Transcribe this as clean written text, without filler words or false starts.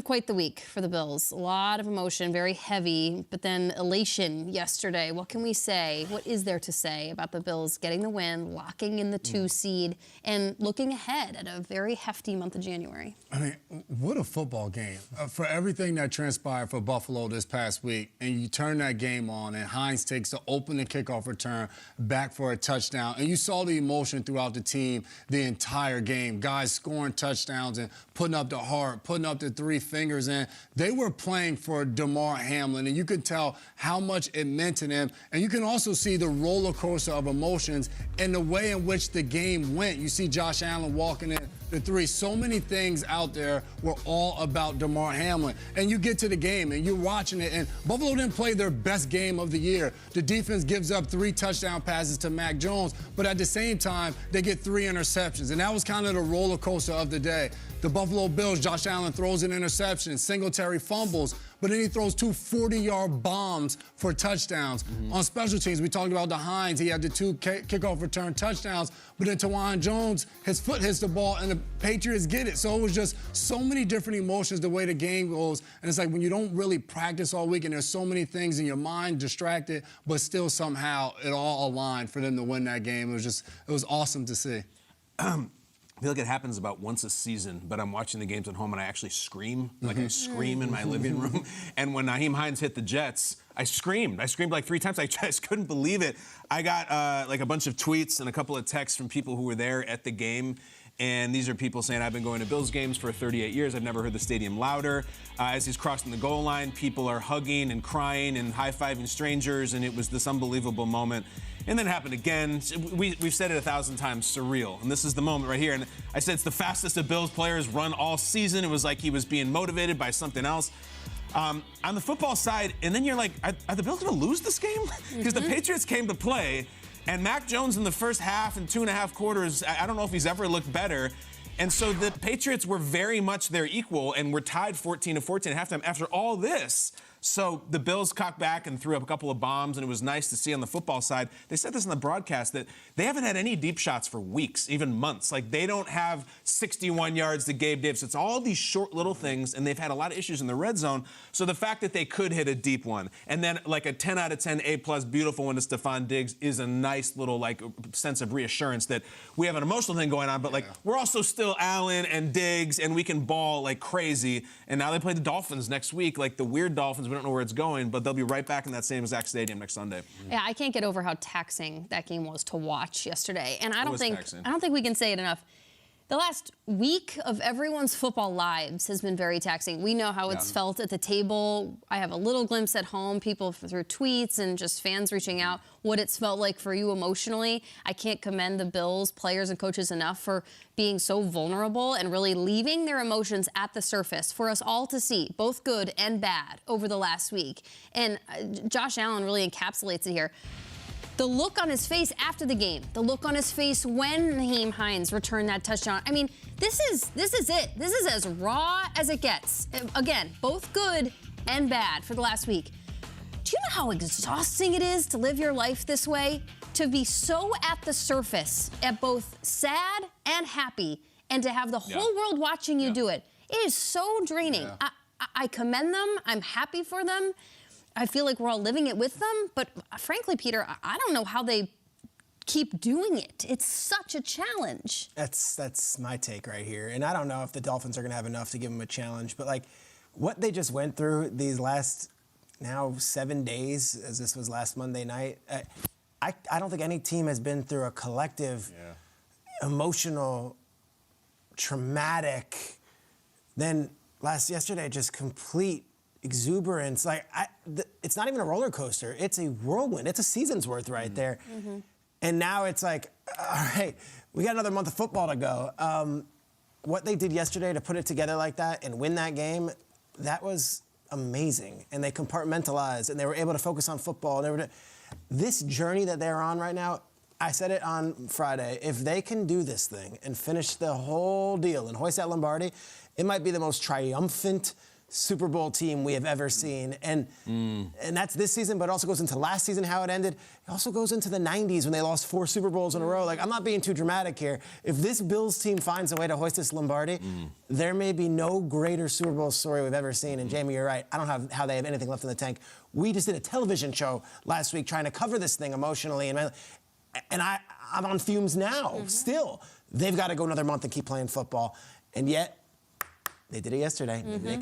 Quite the week for the Bills. A lot of emotion, very heavy, but then elation yesterday. What can we say? What is there to say about the Bills getting the win, locking in the 2 seed, and looking ahead at a very hefty month of January? I mean, what a football game. For everything that transpired for Buffalo this past week, and you turn that game on, and Hines takes the opening kickoff return back for a touchdown, and you saw the emotion throughout the team the entire game. Guys scoring touchdowns and putting up the heart, putting up the 3 fingers in. They were playing for Damar Hamlin, and you could tell how much it meant to them. And you can also see the roller coaster of emotions in the way in which the game went. You see Josh Allen walking in the 3. So many things out there were all about Damar Hamlin. And you get to the game, and you're watching it, and Buffalo didn't play their best game of the year. The defense gives up 3 touchdown passes to Mac Jones, but at the same time, they get 3 interceptions. And that was kind of the roller coaster of the day. The Buffalo Bills, Josh Allen throws an interception, Singletary fumbles, but then he throws 2 40-yard bombs for touchdowns. On special teams, we talked about the Hines. He had the 2 kickoff return touchdowns, but then Tawan Jones, his foot hits the ball, and the Patriots get it. So it was just so many different emotions the way the game goes. And it's like when you don't really practice all week and there's so many things in your mind distracted, but still somehow it all aligned for them to win that game. It was awesome to see. I feel like it happens about once a season, but I'm watching the games at home and I actually scream. Like I scream in my living room. And when Nyheim Hines hit the Jets, I screamed. I screamed like 3 times. I just couldn't believe it. I got like a bunch of tweets and a couple of texts from people who were there at the game. And these are people saying, I've been going to Bills games for 38 years. I've never heard the stadium louder. As he's crossing the goal line, people are hugging and crying and high-fiving strangers, and it was this unbelievable moment. And then it happened again. We've said it 1,000 times, surreal. And this is the moment right here. And I said it's the fastest a Bills players run all season. It was like he was being motivated by something else. On the football side, and then you're like, are the Bills going to lose this game? Because the Patriots came to play. And Mac Jones in the first half and 2.5 quarters, I don't know if he's ever looked better. And so the Patriots were very much their equal and were tied 14-14 at halftime after all this. So the Bills cocked back and threw up a couple of bombs, and it was nice to see on the football side. They said this in the broadcast that they haven't had any deep shots for weeks, even months. Like they don't have 61 yards to Gabe Davis. It's all these short little things, and they've had a lot of issues in the red zone. So the fact that they could hit a deep one, and then like a 10 out of 10 A+ beautiful one to Stephon Diggs is a nice little like sense of reassurance that we have an emotional thing going on, but like we're also still Allen and Diggs, and we can ball like crazy. And now they play the Dolphins next week, like the weird Dolphins. We don't know where it's going, but they'll be right back in that same exact stadium next Sunday. Yeah, I can't get over how taxing that game was to watch yesterday. And I don't think we can say it enough. The last week of everyone's football lives has been very taxing. We know how it's felt at the table. I have a little glimpse at home, people through tweets and just fans reaching out, what it's felt like for you emotionally. I can't commend the Bills players and coaches enough for being so vulnerable and really leaving their emotions at the surface for us all to see, both good and bad, over the last week. And Josh Allen really encapsulates it here. The look on his face after the game, the look on his face when Nyheim Hines returned that touchdown. I mean, this is it. This is as raw as it gets. Again, both good and bad for the last week. Do you know how exhausting it is to live your life this way? To be so at the surface at both sad and happy, and to have the whole world watching you do it. It is so draining. I commend them. I'm happy for them. I feel like we're all living it with them, but frankly, Peter, I don't know how they keep doing it. It's such a challenge. That's my take right here. And I don't know if the Dolphins are going to have enough to give them a challenge, but like what they just went through these last now 7 days, as this was last Monday night, I don't think any team has been through a collective, emotional, traumatic, then yesterday just complete exuberance. Like it's not even a roller coaster. It's a whirlwind. It's a season's worth right there. And now it's like, all right, we got another month of football to go. What they did yesterday to put it together like that and win that game, that was amazing. And they compartmentalized and they were able to focus on football. And this journey that they're on right now, I said it on Friday, if they can do this thing and finish the whole deal and hoist that Lombardi, it might be the most triumphant Super Bowl team we have ever seen. And that's this season, but it also goes into last season, how it ended. It also goes into the 90s when they lost 4 Super Bowls in a row. Like, I'm not being too dramatic here. If this Bills team finds a way to hoist this Lombardi, there may be no greater Super Bowl story we've ever seen. And Jamie, you're right. I don't know how they have anything left in the tank. We just did a television show last week trying to cover this thing emotionally. And I'm on fumes now, still. They've got to go another month and keep playing football. And yet, they did it yesterday. They